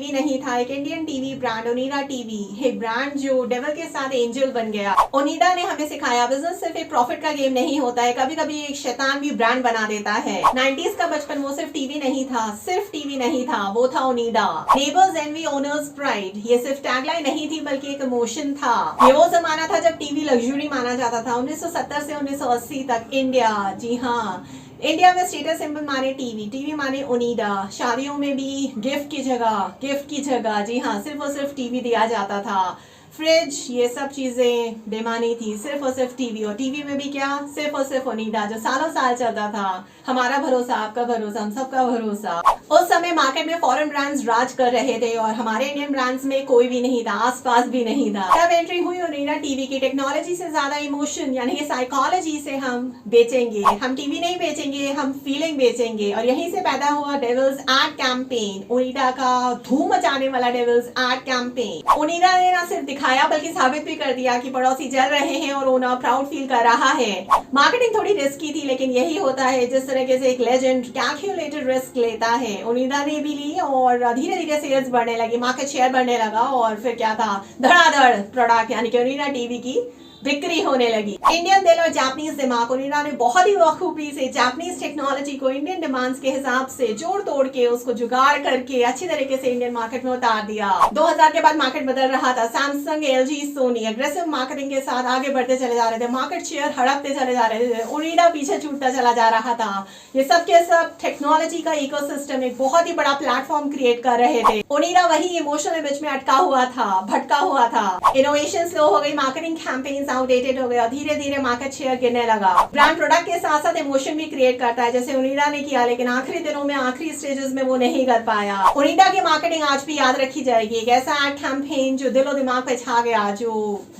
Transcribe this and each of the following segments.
TV नहीं था, एक Indian TV brand Onida TV, एक ब्रांड जो डेविल के साथ एंजल बन गया। ओनिडा ने हमें सिखाया बिजनेस सिर्फ एक प्रॉफिट का गेम नहीं होता है, कभी कभी एक शैतान भी ब्रांड बना देता है। 90s का बचपन वो सिर्फ टीवी नहीं था, सिर्फ टीवी नहीं था, वो था Onida. Neighbours envy owners pride, ये सिर्फ टैगलाइन नहीं थी बल्कि एक इमोशन था। ये वो जमाना था जब टीवी लग्जरी माना जाता था। 1970 से 1980 तक इंडिया, जी हाँ, इंडिया में स्टेटस सिंबल माने टीवी, टीवी माने ओनिडा। शादियों में भी गिफ्ट की जगह जी हाँ सिर्फ और सिर्फ टीवी दिया जाता था। फ्रिज, ये सब चीजें बेमानी थी, सिर्फ और सिर्फ टीवी। और टीवी में भी क्या, सिर्फ और सिर्फ ओनिडा, जो सालों साल चलता था। हमारा भरोसा, आपका भरोसा, हम सबका भरोसा। उस समय मार्केट में फॉरेन ब्रांड्स राज कर रहे थे और हमारे इंडियन ब्रांड्स में कोई भी नहीं था, आसपास भी नहीं था। तब एंट्री हुई ओनिडा टीवी की। टेक्नोलॉजी से ज्यादा इमोशन यानी कि साइकोलॉजी से हम बेचेंगे। हम टीवी नहीं बेचेंगे, हम फीलिंग बेचेंगे। और यहीं से पैदा हुआ डेविल्स एड कैंपेन, ओनिडा का धूम मचाने वाला डेविल्स एड कैंपेन। ओनिडा ने ना सिर्फ दिखाया बल्कि साबित भी कर दिया कि पड़ोसी जल रहे हैं और ओनर प्राउड फील कर रहा है। मार्केटिंग थोड़ी रिस्की थी, लेकिन यही होता है जिस तरीके से एक लेजेंड कैलकुलेटेड रिस्क लेता है। ओनिडा ने भी ली और धीरे धीरे सेल्स बढ़ने लगी, मार्केट शेयर बढ़ने लगा और फिर क्या था, धड़ाधड़ प्रोडक्ट यानी कि ओनिडा टीवी की बिक्री होने लगी। इंडियन दिल और जापानीज दिमाग, ओनिडा ने बहुत ही बखूबी से जापानीज टेक्नोलॉजी को इंडियन डिमांड्स के हिसाब से जोड़ तोड़ के उसको जुगाड़ करके अच्छी तरीके से इंडियन मार्केट में उतार दिया। 2000 के बाद मार्केट बदल रहा था। Samsung, LG, Sony aggressive marketing के साथ आगे बढ़ते चले जा रहे थे, मार्केट शेयर हड़पते चले जा रहे थे, ओनिडा पीछे छूटता चला जा रहा था। ये सब के सब टेक्नोलॉजी का इकोसिस्टम एक बहुत ही बड़ा प्लेटफॉर्म क्रिएट कर रहे थे। ओनिडा वही इमोशनल बीच में अटका हुआ था, भटका हुआ था। इनोवेशन स्लो हो गई, मार्केटिंग कैंपेन्स आउटडेटेड हो गया, धीरे धीरे मार्केट शेयर गिरने लगा। ब्रांड प्रोडक्ट के साथ साथ इमोशन भी क्रिएट करता है, जैसे ओनिडा ने किया, लेकिन आखिरी दिनों में, आखिरी स्टेजेस में वो नहीं कर पाया। ओनिडा की मार्केटिंग आज भी याद रखी जाएगी। एक ऐसा एड कैंपेन जो दिलो दिमाग पे छा गया, जो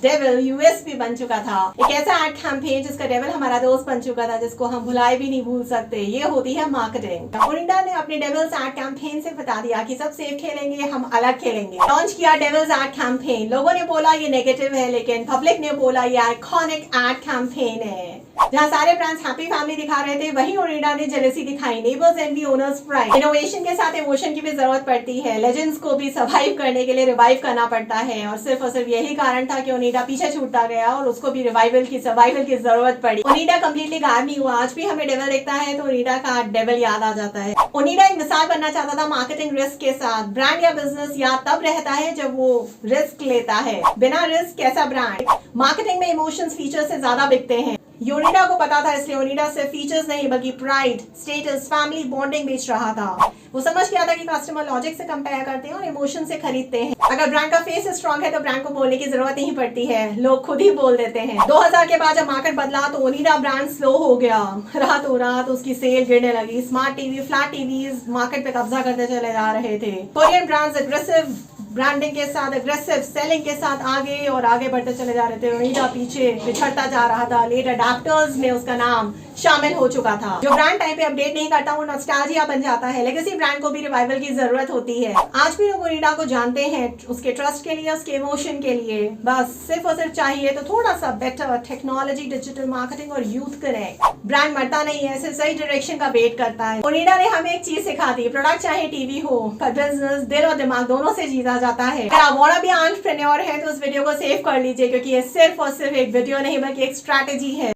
डेविल यूएसपी बन चुका था। एक ऐसा एड कैंपेन जिसका डेविल हमारा दोस्त बन चुका था, जिसको हम भुलाए भी नहीं भूल सकते। ये होती है मार्केटिंग। ओनिडा ने अपने डेविल्स एड कैंपेन से बता दिया कि सब सेफ खेलेंगे, हम अलग खेलेंगे। लॉन्च किया डेविल्स एड कैंपेन। लोगों ने बोला ये नेगेटिव है, लेकिन पब्लिक ने बोला ये आइकॉनिक एड कैंपेन है। जहां सारे ब्रांड्स हैप्पी फैमिली दिखा रहे थे, वहीं ओनिडा ने जेलसी दिखाई। Neighbours envy owners pride. Innovation के साथ इमोशन की भी जरूरत पड़ती है। लेजेंड्स को भी सर्वाइव करने के लिए रिवाइव करना पड़ता है और सिर्फ यही कारण था कि ओनिडा पीछे छूटता गया और उसको भी सर्वाइवल की जरूरत पड़ी। ओनिडा कम्प्लीटली गायब नहीं हुआ। आज भी हमें डेविल देखता है तो ओनिडा का डेविल याद आ जाता है। ओनिडा एक मिसाल बनना चाहता था मार्केटिंग रिस्क के साथ। ब्रांड या बिजनेस याद तब रहता है जब वो रिस्क लेता है। बिना रिस्क कैसा ब्रांड? मार्केटिंग में इमोशंस फीचर से ज्यादा बिकते हैं। ओनिडा को पता था, इसलिए ओनिडा सिर्फ फीचर्स नहीं बल्कि प्राइड, स्टेटस, फैमिली बॉन्डिंग बेच रहा था। वो समझ गया था कि कस्टमर लॉजिक से कंपेयर करते हैं और इमोशन से खरीदते हैं। अगर ब्रांड का फेस स्ट्रांग है तो ब्रांड को बोलने की जरूरत नहीं पड़ती है, लोग खुद ही बोल देते हैं। 2000 के बाद जब मार्केट बदला तो ओनिडा ब्रांड स्लो हो गया। रातों रात उसकी सेल गिरने लगी। Smart TV, flat TVs market पे कब्जा करते चले जा रहे थे। कोरियन ब्रांड्स एग्रेसिव ब्रांडिंग के साथ, एग्रेसिव सेलिंग के साथ आगे बढ़ते चले जा रहे थे। ओनिडा पीछे पिछड़ता जा रहा था। लेट अडैप्टर्स में उसका नाम शामिल हो चुका था। जो ब्रांड टाइम पे अपडेट नहीं करता वो नॉस्टैल्जिया बन जाता है। लेगेसी ब्रांड को भी रिवाइवल की जरूरत होती है। आज भी लोग ओनिडा को जानते हैं उसके ट्रस्ट के लिए, उसके इमोशन के लिए। बस सिर्फ और सिर्फ चाहिए तो थोड़ा सा बेटर टेक्नोलॉजी, डिजिटल मार्केटिंग और यूथ कनेक्ट। ब्रांड मरता नहीं है, सिर्फ सही डायरेक्शन का वेट करता है। ओनिडा ने हमें एक चीज सिखा दी, प्रोडक्ट चाहे टीवी हो, पर बिजनेस दिल और दिमाग दोनों से जीता जाता है। अगर आप वांना बी एंटरप्रेन्योर है तो उस वीडियो को सेव कर लीजिए, क्योंकि ये सिर्फ और सिर्फ एक वीडियो नहीं बल्कि एक स्ट्रैटेजी है।